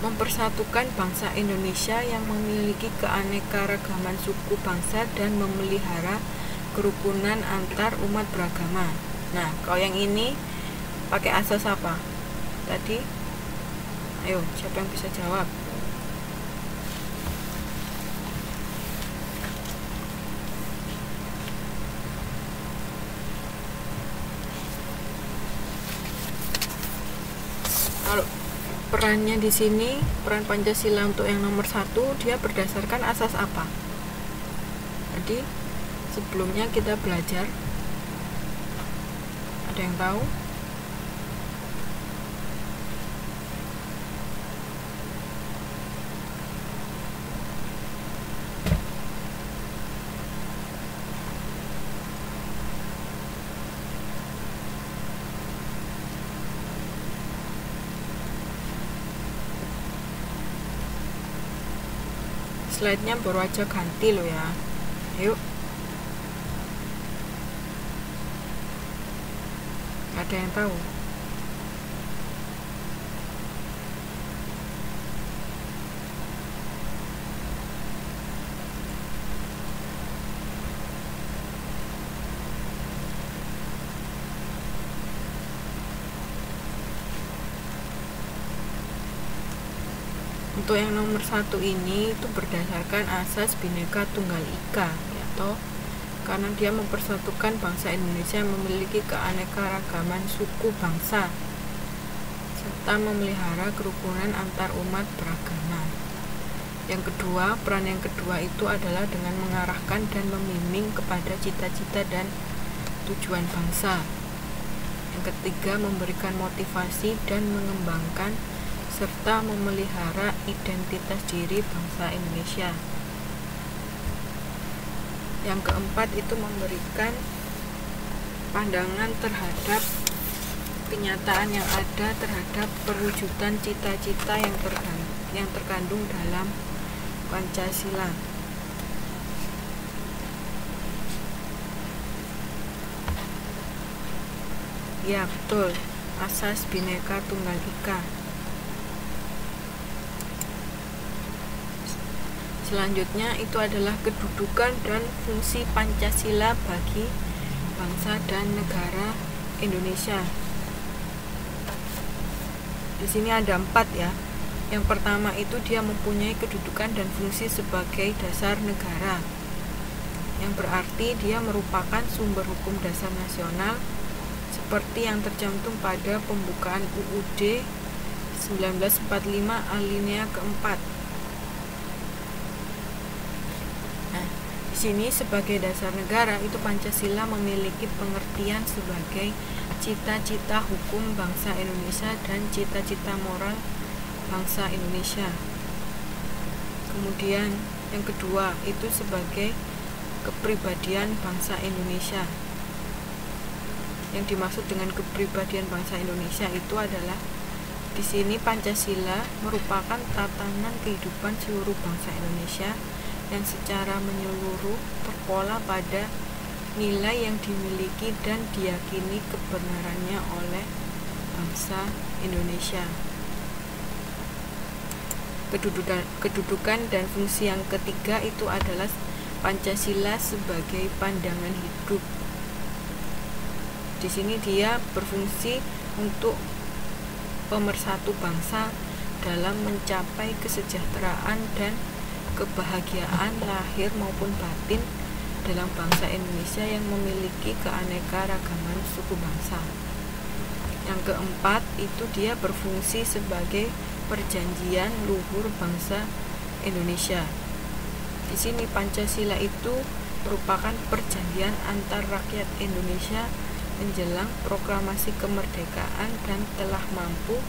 mempersatukan bangsa Indonesia yang memiliki keanekaragaman suku bangsa dan memelihara kerukunan antar umat beragama. Nah, kalau yang ini pakai asas apa? Tadi, ayo, siapa yang bisa jawab? Kalau perannya di sini, peran Pancasila untuk yang nomor 1, dia berdasarkan asas apa? Jadi sebelumnya kita belajar, ada yang tahu? Slide-nya baru aja ganti loh ya. Yuk. Ada yang tahu? Untuk yang nomor 1 ini itu berdasarkan asas Bhinneka Tunggal Ika, atau karena dia mempersatukan bangsa Indonesia yang memiliki keanekaragaman suku bangsa serta memelihara kerukunan antar umat beragama. Yang kedua, peran yang kedua itu adalah dengan mengarahkan dan membimbing kepada cita-cita dan tujuan bangsa. Yang ketiga, memberikan motivasi dan mengembangkan serta memelihara identitas diri bangsa Indonesia. Yang keempat itu memberikan pandangan terhadap kenyataan yang ada terhadap perwujudan cita-cita yang terkandung dalam Pancasila. Ya, betul. Asas Bhinneka Tunggal Ika. Selanjutnya itu adalah kedudukan dan fungsi Pancasila bagi bangsa dan negara Indonesia. Di sini ada 4 ya. Yang pertama itu dia mempunyai kedudukan dan fungsi sebagai dasar negara, yang berarti dia merupakan sumber hukum dasar nasional seperti yang tercantum pada pembukaan UUD 1945 alinea keempat. Di sini sebagai dasar negara itu Pancasila memiliki pengertian sebagai cita-cita hukum bangsa Indonesia dan cita-cita moral bangsa Indonesia. Kemudian yang kedua itu sebagai kepribadian bangsa Indonesia. Yang dimaksud dengan kepribadian bangsa Indonesia itu adalah di sini Pancasila merupakan tatanan kehidupan seluruh bangsa Indonesia yang secara menyeluruh terpola pada nilai yang dimiliki dan diyakini kebenarannya oleh bangsa Indonesia. Kedudukan dan fungsi yang ketiga itu adalah Pancasila sebagai pandangan hidup. Di sini dia berfungsi untuk pemersatu bangsa dalam mencapai kesejahteraan dan kebahagiaan lahir maupun batin dalam bangsa Indonesia yang memiliki keanekaragaman suku bangsa. Yang keempat itu dia berfungsi sebagai perjanjian luhur bangsa Indonesia. Di sini Pancasila itu merupakan perjanjian antar rakyat Indonesia menjelang proklamasi kemerdekaan dan telah mampu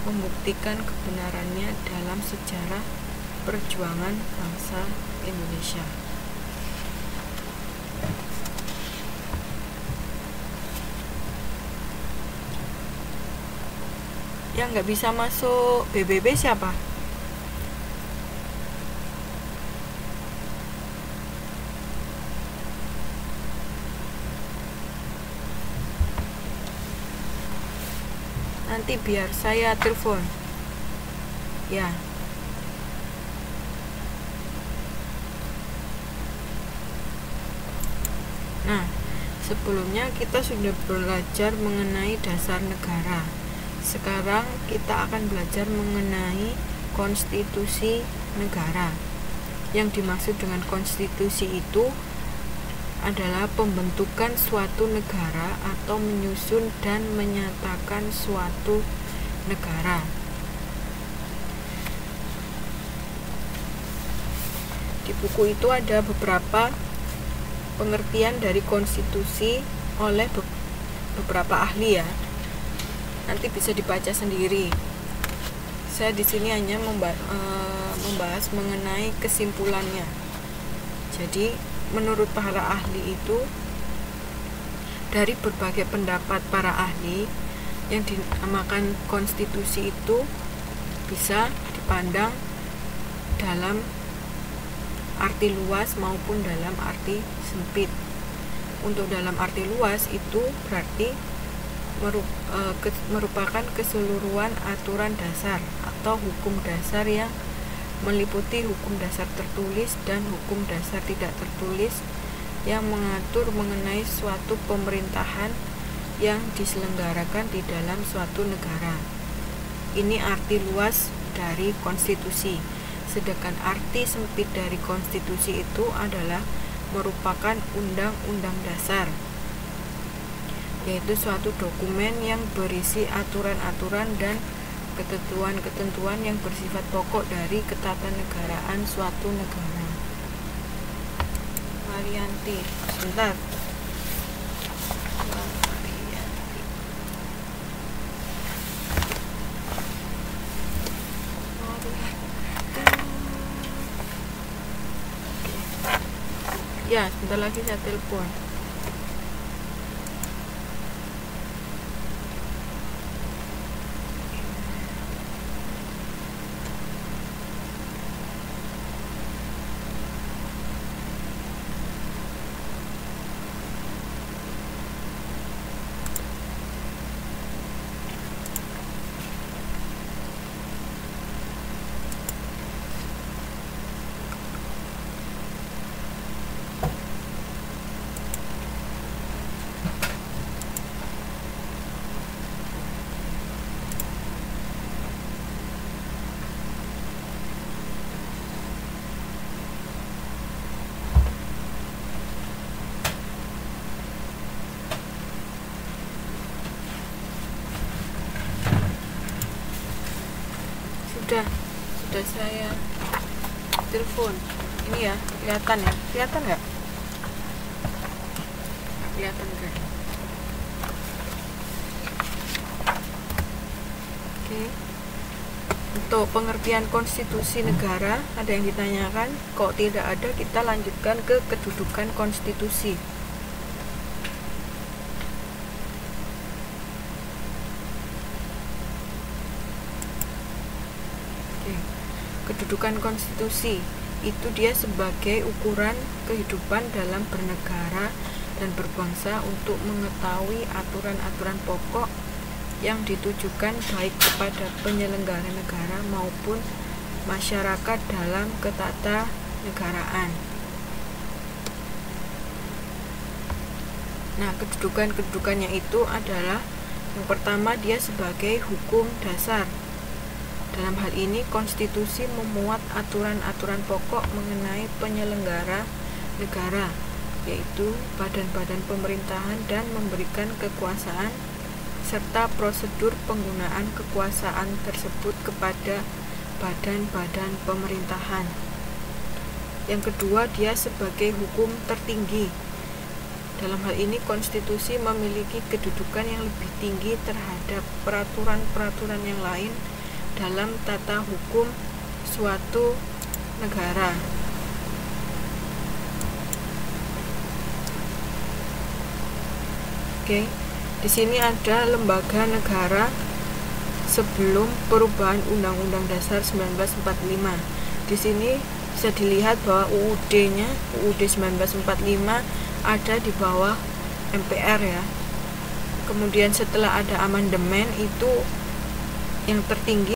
membuktikan kebenarannya dalam sejarah perjuangan bangsa Indonesia. Yang nggak bisa masuk BBB siapa? Nanti biar saya telepon. Ya. Nah, sebelumnya kita sudah belajar mengenai dasar negara. Sekarang kita akan belajar mengenai konstitusi negara. Yang dimaksud dengan konstitusi itu adalah pembentukan suatu negara atau menyusun dan menyatakan suatu negara. Di buku itu ada beberapa pengertian dari konstitusi oleh beberapa ahli ya. Nanti bisa dibaca sendiri. Saya di sini hanya membahas mengenai kesimpulannya. Jadi, menurut para ahli itu, dari berbagai pendapat para ahli, yang dinamakan konstitusi itu bisa dipandang dalam arti luas maupun dalam arti sempit. Untuk dalam arti luas itu berarti merupakan keseluruhan aturan dasar atau hukum dasar yang meliputi hukum dasar tertulis dan hukum dasar tidak tertulis yang mengatur mengenai suatu pemerintahan yang diselenggarakan di dalam suatu negara. Ini arti luas dari konstitusi. Sedangkan arti sempit dari konstitusi itu adalah merupakan undang-undang dasar, yaitu suatu dokumen yang berisi aturan-aturan dan ketentuan-ketentuan yang bersifat pokok dari ketatanegaraan suatu negara. Marianti, sebentar. Ya, sebentar lagi saya telepon. Sudah saya telepon. Ini ya, kelihatan ya? Kelihatan nggak? Kelihatan nggak? Oke. Untuk pengertian konstitusi negara, ada yang ditanyakan. Kok tidak ada, kita lanjutkan ke kedudukan konstitusi. Kedudukan konstitusi itu dia sebagai ukuran kehidupan dalam bernegara dan berbangsa untuk mengetahui aturan-aturan pokok yang ditujukan baik kepada penyelenggara negara maupun masyarakat dalam ketatanegaraan. Nah, kedudukannya itu adalah yang pertama, dia sebagai hukum dasar. Dalam hal ini, konstitusi memuat aturan-aturan pokok mengenai penyelenggara negara, yaitu badan-badan pemerintahan, dan memberikan kekuasaan serta prosedur penggunaan kekuasaan tersebut kepada badan-badan pemerintahan. Yang kedua, dia sebagai hukum tertinggi. Dalam hal ini, konstitusi memiliki kedudukan yang lebih tinggi terhadap peraturan-peraturan yang lain dalam tata hukum suatu negara. Oke, di sini ada lembaga negara sebelum perubahan Undang-Undang Dasar 1945. Di sini bisa dilihat bahwa UUD-nya, UUD 1945 ada di bawah MPR ya. Kemudian setelah ada amandemen itu yang tertinggi